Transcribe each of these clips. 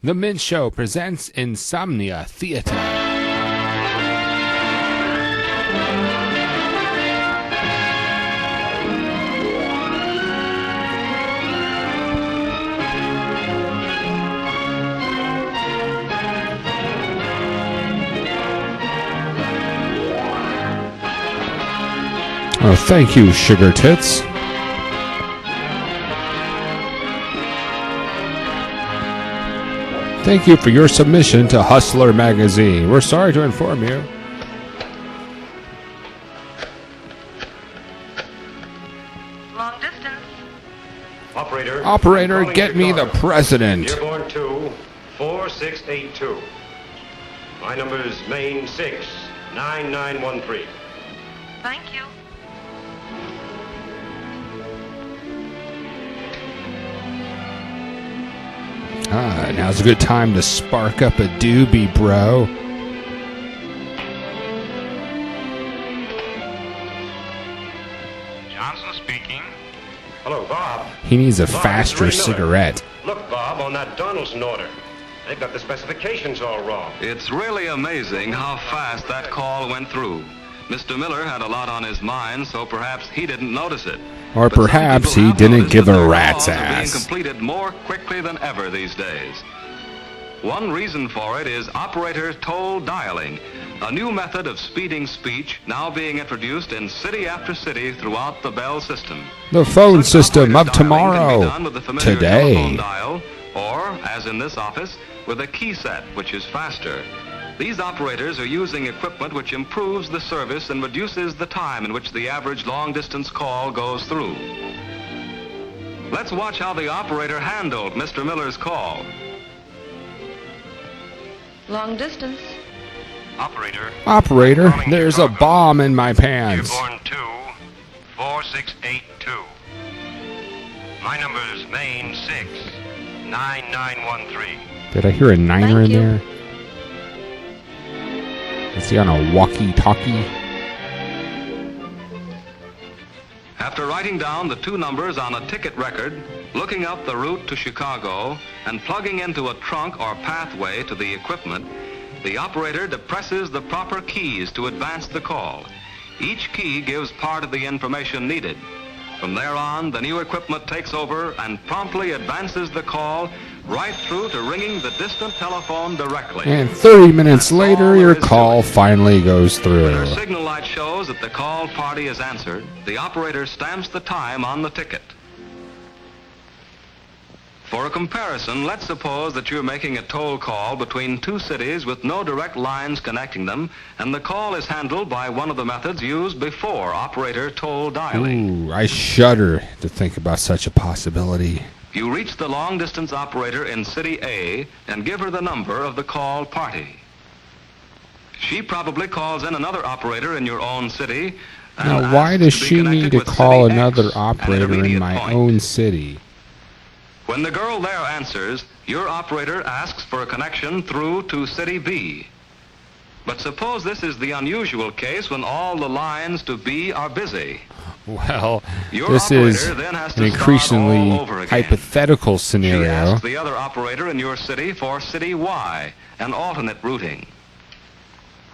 The Mint Show presents Insomnia Theater. Oh, thank you, Sugar Tits. Thank you for your submission to Hustler magazine. We're sorry to inform you. Long distance. Operator, get me the president. Dearborn 2, 4682. My number is Main 6, 9913. Thank you. Now's a good time to spark up a doobie, bro. Johnson speaking. Hello, Bob. He needs a Bob, faster it's Ray Miller. cigarette. Look, Bob, on that Donaldson order. They've got the specifications all wrong. It's really amazing how fast that call went through. Mr. Miller had a lot on his mind, so perhaps he didn't notice it. Or But some perhaps people he have didn't noticed give that a their rat's calls are being ass. completed more quickly than ever these days. One reason for it is operator toll dialing, a new method of speeding speech now being introduced in city after city throughout the Bell system. The phone Such system operator of dialing can be tomorrow. done with the familiar Today. telephone dial, or, as in this office, with a key set, which is faster. These operators are using equipment which improves the service and reduces the time in which the average long-distance call goes through. Let's watch how the operator handled Mr. Miller's call. Long distance. Operator, there's a bomb in my pants. Dearborn 2, 4682. My number is Main 6, 9913. Did I hear a niner Thank in you. there? Is he on a walkie-talkie? After writing down the two numbers on a ticket record, looking up the route to Chicago, and plugging into a trunk or pathway to the equipment, the operator depresses the proper keys to advance the call. Each key gives part of the information needed. From there on, the new equipment takes over and promptly advances the call right through to ringing the distant telephone directly. And 30 minutes That's later, all your there is to call it. finally goes When through. her signal light shows that the called party is answered, the operator stamps the time on the ticket. For a comparison, let's suppose that you're making a toll call between two cities with no direct lines connecting them, and the call is handled by one of the methods used before operator toll dialing. Ooh, I shudder to think about such a possibility. You reach the long-distance operator in City A and give her the number of the called party. She probably calls in another operator in your own city. And Now, why asks does to be she connected need to with call City another X, an operator in intermediate my point. own city? When the girl there answers, your operator asks for a connection through to City B. But suppose this is the unusual case when all the lines to B are busy. Well, Your this is operator then has an to start increasingly all over again. hypothetical She scenario. asks the other operator in your city for City Y, an alternate routing.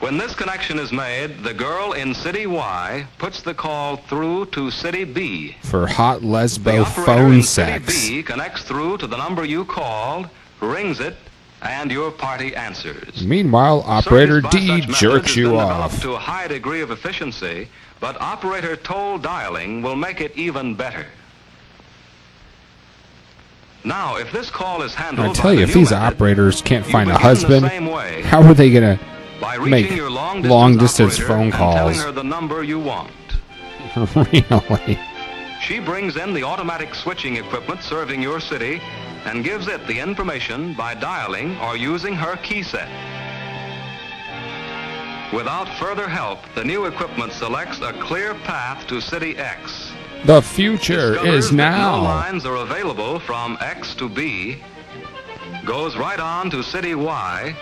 When this connection is made, the girl in City Y puts the call through to City B. For hot The lesbo operator phone in sex. City B connects through to the number you called, rings it, and your party answers. Meanwhile, Operator Service by D such methods jerks has you been off. developed to a high degree of efficiency, but operator toll dialing will make it even better. Now, if this call is handled I tell by you, the if new these method, operators can't you find a begin the husband, same way, how are they going by to reaching make your long-distance operator phone and telling calls? her the number you want. Really? She brings in the automatic switching equipment serving your city and gives it the information by dialing or using her key set. Without further help, the new equipment selects a clear path to City X. The future Discovers is that now. no lines are available from X to B, goes right on to City Y,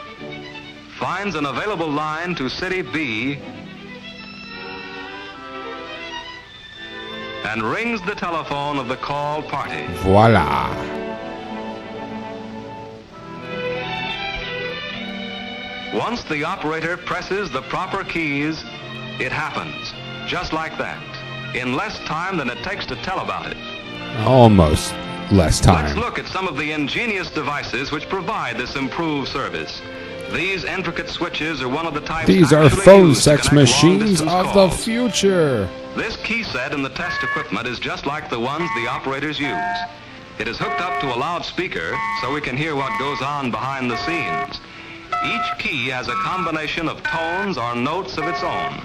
finds an available line to City B, and rings the telephone of the called party. Voila. Once the operator presses the proper keys, it happens, just like that, in less time than it takes to tell about it. Almost less time. Let's look at some of the ingenious devices which provide this improved service. These intricate switches are one of the types These are actually phone used to sex connect machines long-distance of the calls. future. This key set in the test equipment is just like the ones the operators use. It is hooked up to a loudspeaker so we can hear what goes on behind the scenes. Each key has a combination of tones or notes of its own.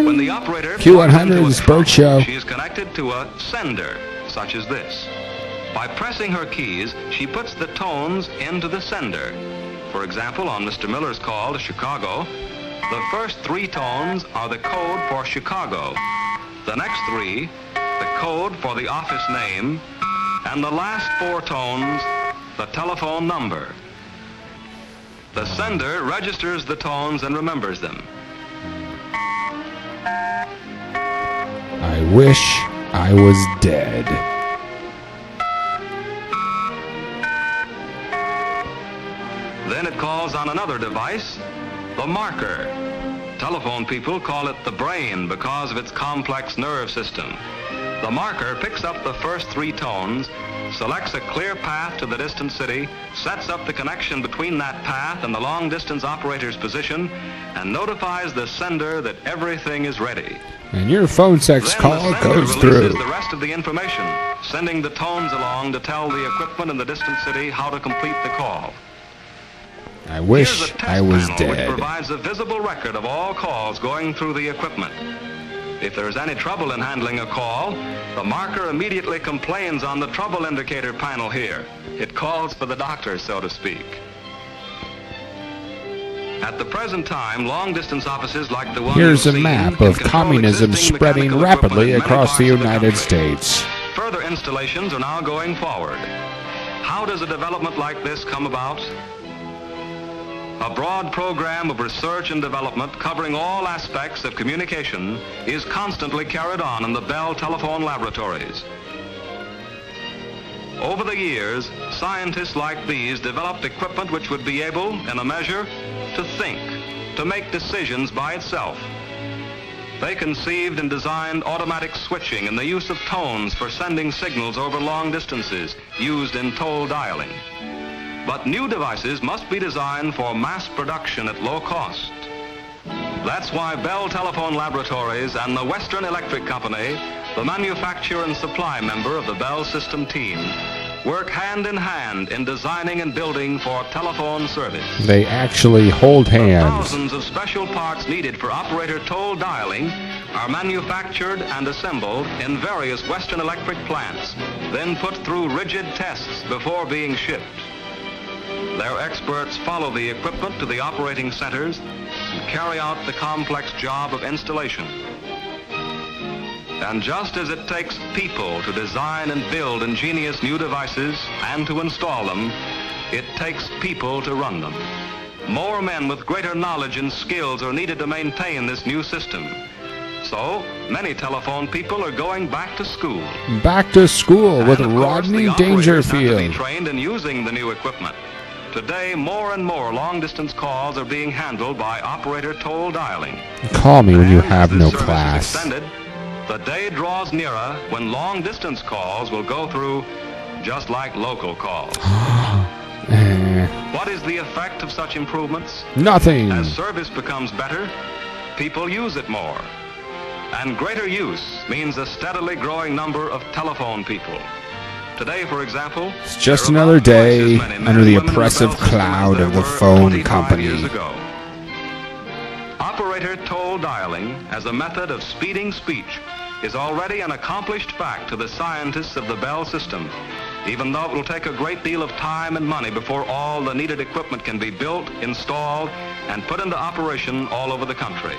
When the operator Q100 plugs into a is Bert trunk, Show. she is connected to a sender, such as this. By pressing her keys, she puts the tones into the sender. For example, on Mr. Miller's call to Chicago, the first 3 tones are the code for Chicago. The next 3, the code for the office name, and the last 4 tones, the telephone number. The sender registers the tones and remembers them. I wish I was dead. Then it calls on another device, the marker. Telephone people call it the brain because of its complex nerve system. The marker picks up the first 3 tones, selects a clear path to the distant city, sets up the connection between that path and the long-distance operator's position, and notifies the sender that everything is ready. And your phone sex Then call the sender goes releases through. the rest of the information, sending the tones along to tell the equipment in the distant city how to complete the call. I Here's wish a test I was panel which dead. provides a visible record of all calls going through the equipment. If there is any trouble in handling a call, the marker immediately complains on the trouble indicator panel here. It calls for the doctor, so to speak. At the present time, long-distance offices like the one Here's a you've seen map can of control communism existing spreading mechanical rapidly equipment in many across the parts of United country. States. Further installations are now going forward. How does a development like this come about? A broad program of research and development covering all aspects of communication is constantly carried on in the Bell Telephone Laboratories. Over the years, scientists like these developed equipment which would be able, in a measure, to think, to make decisions by itself. They conceived and designed automatic switching and the use of tones for sending signals over long distances, used in toll dialing. But new devices must be designed for mass production at low cost. That's why Bell Telephone Laboratories and the Western Electric Company, the manufacturer and supply member of the Bell System team, work hand in hand in designing and building for telephone service. They actually hold The hands. thousands of special parts needed for operator toll dialing are manufactured and assembled in various Western Electric plants, then put through rigid tests before being shipped. Their experts follow the equipment to the operating centers and carry out the complex job of installation. And just as it takes people to design and build ingenious new devices and to install them, it takes people to run them. More men with greater knowledge and skills are needed to maintain this new system. So, many telephone people are going back to school. Back to school with And of course, Rodney the operators have to be Dangerfield. trained in using the new equipment. Today, more and more long-distance calls are being handled by operator toll dialing. Call me when you And as have this no service is class. extended, the day draws nearer when long-distance calls will go through just like local calls. What is the effect of such improvements? Nothing. As service becomes better, people use it more. And greater use means a steadily growing number of telephone people. Today, for example, It's just there are another about twice as day many men under and the women in oppressive Bell system as cloud there of the were phone 25 company. years ago. Operator toll dialing as a method of speeding speech is already an accomplished fact to the scientists of the Bell system, even though it will take a great deal of time and money before all the needed equipment can be built, installed, and put into operation all over the country.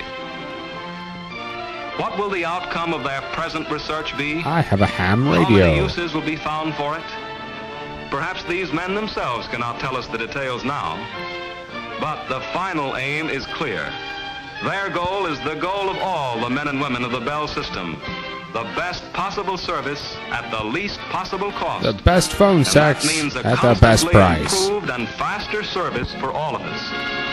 What will the outcome of their present research be? I have a ham How many radio. uses will be found for it? Perhaps these men themselves cannot tell us the details now, but the final aim is clear. Their goal is the goal of all the men and women of the Bell system, the best possible service at the least possible cost. The best phone And that sex means a at the best constantly price. improved and faster service for all of us.